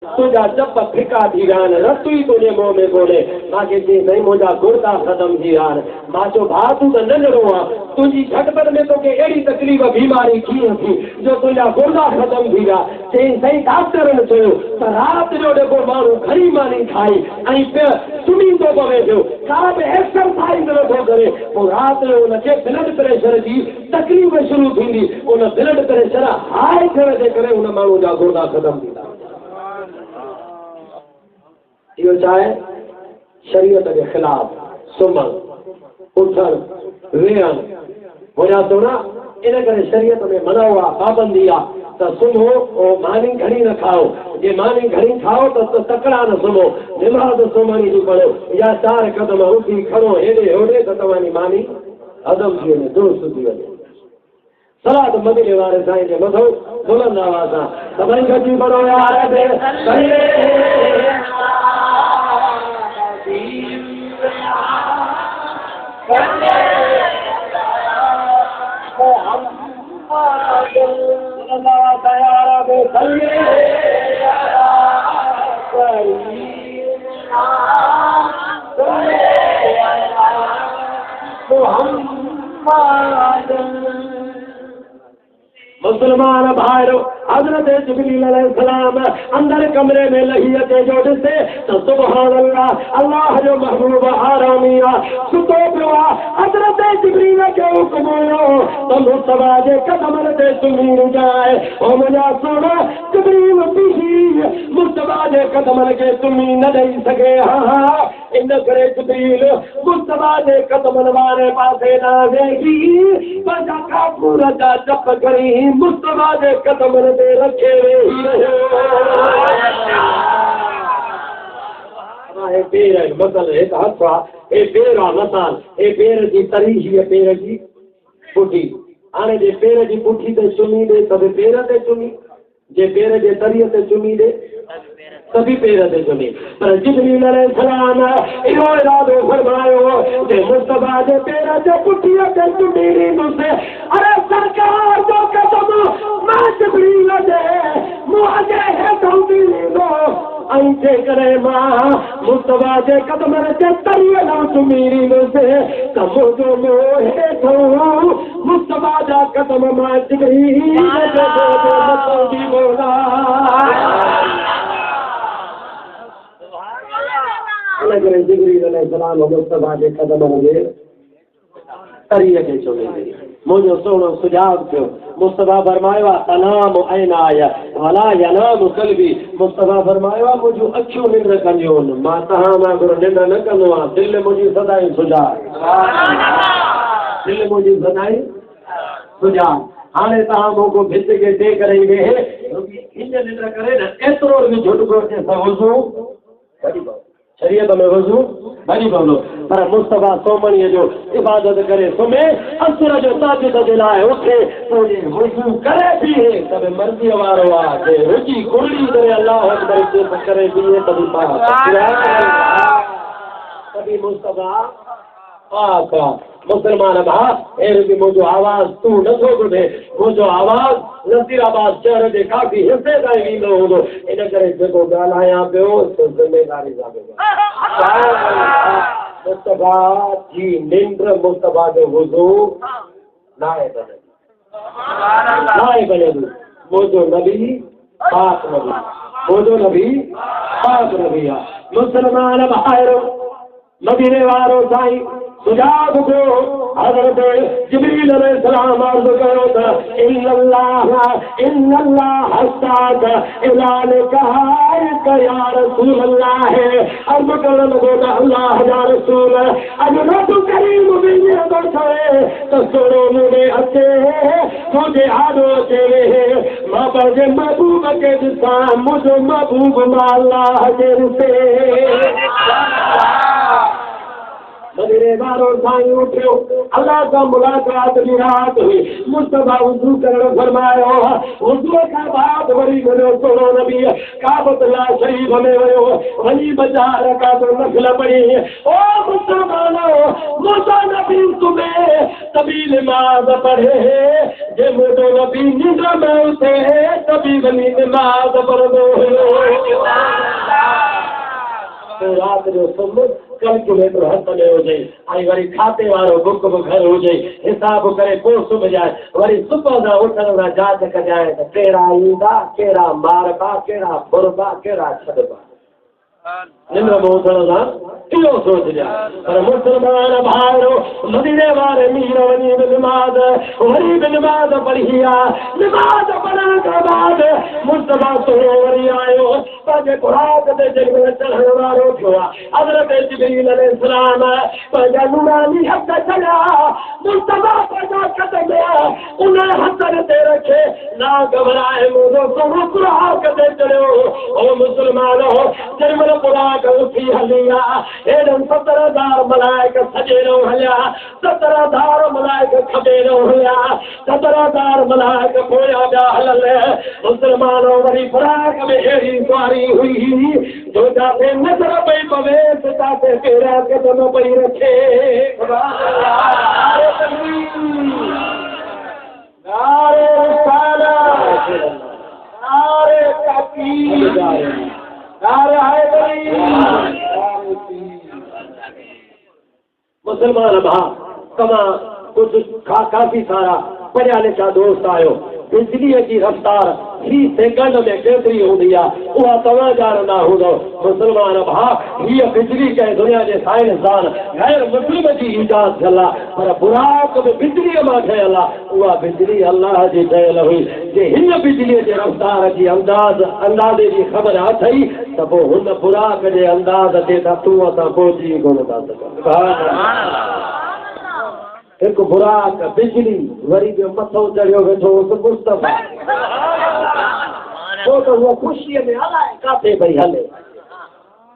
तुझा जप फिका थी विया आहिनि रतु ई तुंहिंजे मुंहं में कोन्हे मूंखे चई साईं मुंहिंजा गुर्दा ख़तम थी विया आहिनि मां चयो भाउ तूं त नंढड़ो आहे तुंहिंजी झटपट में तोखे अहिड़ी तकलीफ़ बीमारी कीअं थी जो तुंहिंजा गुर्दा ख़तम थी विया चई साईं डॉक्टरनि चयो त राति जो जेको माण्हू खरी मानी खाई ऐं सुम्ही थो पवे पियो का बि एक्सरसाइज़ नथो करे पोइ राति जो हुनखे ब्लड प्रेशर जी तकलीफ़ शुरू थींदी उन ब्लड प्रेशर हाई थियण जे करे हुन माण्हू जा गुर्दा ख़तम थींदा इहो छाहे शरीयत जे ख़िलाफ़ सुम्हणु उथणु वेहणु बुझा थो न इन करे शरीयत में मना आहे पाबंदी आहे त सुम्हो ऐं मानी घणी न खाओ जे मानी घणी खाओ त तकड़ा न सुम्हो निमाज़ सुम्हणी थी पढ़ो या 4 कदम उथी खणो हेॾे होॾे त तव्हांजी मानी हज़म थी वञे दुरुस्त थी वञे सलाद मदीने वारे साईं जे मथो बुलंद आवाज़ सां सभई गॾिजी पढ़ो मुसलमान भाइरो हज़रत जिब्रील अलैहिस्सलाम अंदर कमरे में लही अचे जो ॾिसे त सुभान अल्लाह अल्लाह जो महबूब आरामी आहे सुतो पियो आहे हज़रत जिब्रील खे हुकुम हुयो त मुस्तफा जे कदमनि ते सुम्ही जाए ओ मुंहिंजा सोना जिब्रील बीही मुस्तफा जे कदमनि खे सुम्ही न ॾेई सघे हा इन करे जिब्रील मुस्तफा जे कदमनि वारे पासे न वेही पंहिंजा काफ़ूर जा जप करी मुस्तफा जे कदमनि ते रखे वेही रहियो पेर आहिनि मसल हिकु हथु आहे हे पेर आहे मसाल हे पेर जी तरी हीअ पेर जी पुठी हाणे जे पेर जी पुठी ते चुमी ॾे त बि पेर ते चुमी जे पेर जे तरीअ ते चुमी ॾे सभी पेर ते चुमी पर जिब्रील अलैहिस्सलाम इहो इरादो फरमायो जे मुस्तफा जे पेर जे पुठीअ ते चुमी ॾींदुसि अरे सरकार जो कदम मां जिब्रील जे मुंहं जे हेठां ॾींदो ऐं जेकॾहिं मां मुस्तफा जे कदमनि ते तरीअ न चुमी ॾींदुसि त मुंहिंजो मुंहुं हेठां मुस्तफा जा कदम मां जिब्रील जे मथां ॾींदो जिब्रील अलैहिस्सलाम मुस्तफा जे कदमनि जे तरीअ खे चुमी ॾे मुंहिंजो सोनो सुझाव थियो मुस्तफा फरमायो आहे तनाम ऐनाय वला यनाम क़ल्बी मुस्तफा फरमायो आहे मुंहिंजूं अखियूं निंड कंदियूं आहिनि मां तव्हां वांगुरु निंड न कंदो आहियां दिलि मुंहिंजी सदाई सुजाॻ दिलि मुंहिंजी सदाई सुजाॻ हाणे तव्हां मूंखे भित खे टे करे वेहे हीअं निंड करे न एतिरो बि झुटको अचे वज़ू भॼी पओ शरीयत में वज़ू भॼी पवंदो पर मुस्तफा सोमणीअ जो इबादत करे सुम्हे असुर जो ताजुद जे लाइ उथे वज़ू करे बीहे त बि मर्ज़ीअ वारो आहे जे रुची कुरड़ी करे अलाह अकबर करे बीहे तॾहिं मुस्तफा पाक आहे मुसलमान भाउ अहिड़ो मुंहिंजो आवाज़ तूं नथो ॿुधे मुंहिंजो आवाज़ नसीराबाद शहर जे काफ़ी हिसे ताईं वेंदो हूंदो इन करे जेको ॻाल्हायां पियो ज़िमेदारी सां मुस्तफा जी निंड मुस्तफा जो वज़ू नाहे बने मुंहिंजो नबी पाक नबी मुंहिंजो नबी पाक नबी आहे मुसलमान भाइरो मदीने वारो साईं सुजाग को हज़रत जिब्रील अलैहिस्सलाम अर्ज़ कयो त इन्नल्लाह हस्ताक इलान कहायक या रसूल अल्लाह अर्ज़ करण लॻो त अल्लाह जा रसूल अॼु रब करीम मुंहिंजे अंदरि ठहे त सोनो मुंहिंजे अचे मुंहिंजे आॾो अचे मां पंहिंजे महबूब खे ॾिसां मुंहिंजो महबूब मां अल्लाह खे ॾिसे मदीने वारो साईं उठियो अल्लाह सां मुलाक़ात जी रात हुई मुस्तफा वज़ू करण फरमायो वज़ू खां बाद वरी वञो सोनो नबी काबतुल्लाह शरीफ में वियो वञी बचा रकात नफ़िल पढ़ी ओ मुसलमानो मुसा नबी तुम्हें तभी नमाज पढ़े जे मुझो नबी निंद में उठे तभी वञी नमाज पढ़ंदो हुयो रात जो सुम कैलकुलेटर हथ में हुजे ऐं वरी खाते वारो बुक बि घर हुजे हिसाब करे पोइ सुम्हिजाए वरी सुबुह सां उथण सां जांच कजाए त कहिड़ा ईंदा कहिड़ा मारबा कहिड़ा बुरबा कहिड़ा छॾबा निंड में उथण सां इहो सोचजाए पर मुस्लमान भाइरो मदीने वारे मीर वञी बि निमाज़ वरी बि निमाज़ पढ़ी आहे निमाज़ पढ़ण खां बाद मुस्तफा सोरो वरी आयो पंहिंजे खुराक ते जंहिं चढ़ण वारो थियो आहे हज़रत जिब्रील अलैहिस्सलाम पंहिंजा नूरानी हथ छॾिया मुस्तफा पंहिंजा कदम उन हथनि ते रखे ना घबराए मुंहिंजो सोरो खुराक ते चढ़ियो ओ मुस्लमान हो जंहिं खुराक उथी हली आहे एॾनि 70,000 मलाइक सॼे न हलिया 70,000 मलाइक खॿे न हुया 70,000 मलाइक पोयां ॿिया हलल मुस्लमानो वरी खुराक में अहिड़ी सुवारी हुई जो जिते नज़र पई पवे त जिते कहिड़ा कदम पई रखे नारे रिसालत नारे तकबीर मुसलमान भा तव्हां कुझु काफ़ी सारा पढ़िया लिखिया दोस्त आहियो बिजलीअ जी रफ़्तार हीअ सेकंड में केतिरी हूंदी आहे उहा तव्हां ॼाणंदा हूंदव मुसलमान भा हीअ बिजली कंहिं दुनिया जे साइंसदान गैर मुस्लिम जी ईजाद थियल आहे पर बुराक बि बिजलीअ मां ठहियल आहे उहा बिजली अलाह जी ठहियल हुई जे हिन बिजलीअ जे रफ़्तार जी अंदाज़े जी ख़बर अथई त पोइ हुन बुराक जे अंदाज़ ते त तूं असां पहुची कोन था सघूं हिकु बुराक बिजली वरी ॿियो मथो चढ़ियो वेठो मुस्तफा पोइ त उहा ख़ुशीअ में अलाए किथे पई हले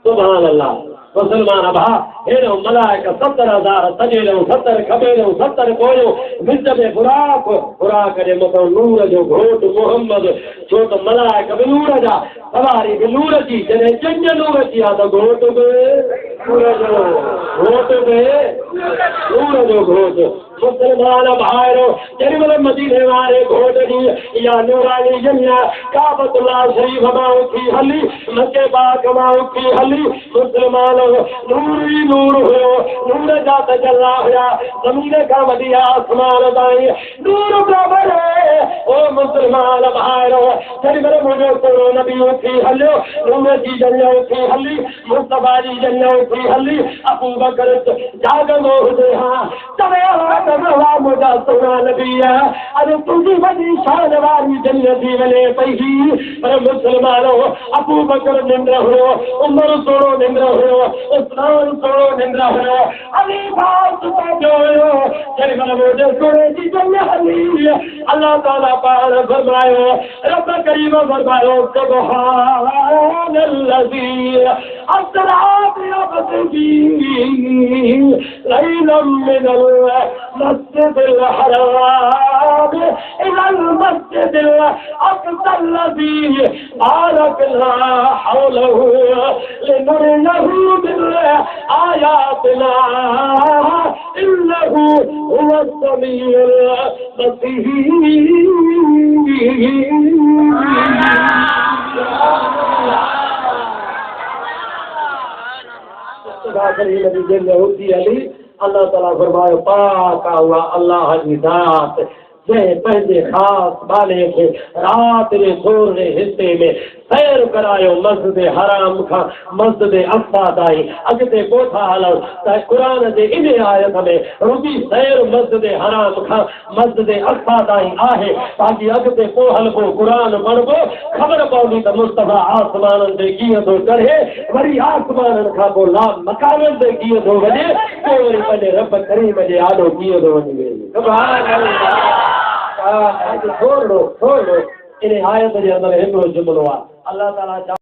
सुभान अल्लाह मुसलमान भा हेॾो मलाइक 70,000 सॼे ॾियूं 70 खॿे ॾियूं 70 पोयो विच में बुराक जे मथां नूर जो घोट मोहम्मद छो त मलाइक बि नूर जा सवारी बि नूर जी जॾहिं चंड नूर जी आहे त घोट बि नूर जो घोट बि नूर जो घोट मुसलमान भाइरो जेॾी महिल मदीने वारे घोट जी इहा नूरानी जमिया काबतुल्लाह शरीफ़ मां उथी हली मके पाक मां उथी हली मुसलमान नूर ई नूर हुयो नूर जा तजल्ला हुया ज़मीन खां वठी आसमान ताईं नूर पियो भरे ओ मुसलमान भाइरो जेॾी महिल मुंहिंजो सोरो नबी उथी हलियो नूर जी जमिया उथी हली मुस्तफा जी जमिया उथी हली अबू बकर जाॻंदो हुजे हा तवे मुंहिंजा सोना नबी अॼु तुंहिंजी वॾी शान वारी जन्नत थी वञे पई पर मुसलमानो अबू बकर निंड हुयो उमर सोरो निंड हुयो उस्मान सोरो निंड हुयो अली जो हुयो जेॾी महिल मुंहिंजे सोने जी जन्नत हली अल्लाह ताला पाण फरमायो रब करीम फरमायो सुभान अल्लज़ी असरा बिअब्दिही लैलन मिनल مسجد الحرام إلى المسجد الأقصى الذي باركنا حوله لنريه من آياتنا إنه هو السميع البصير अल्लाह ताला फरमायो पाक हुआ अल्लाह जी ज़ात जंहिं पंहिंजे ख़ासि बाने खे राति जे सोरहं हिस्से में सैर करायो मस्जिद हराम खां मस्जिद अक़सा ताईं अॻिते कोठा हलूं त क़ुर जे इन आयत में रुॻी सैर मस्जिद हराम खां मस्जिद अक़सा ताईं आहे बाक़ी अॻिते पोइ हलबो क़ुर पढ़बो ख़बर पवंदी त मुस्तफा आसमाननि ते कीअं थो चढ़े वरी आसमाननि खां पोइ लाभ मकाननि ते कीअं थो वञे पोइ वरी पंहिंजे रब करीम जे आॾो कीअं थो वञे थोरो इन आयत जे अंदरि हिकिड़ो जुमिलो आहे अल्लाह ताला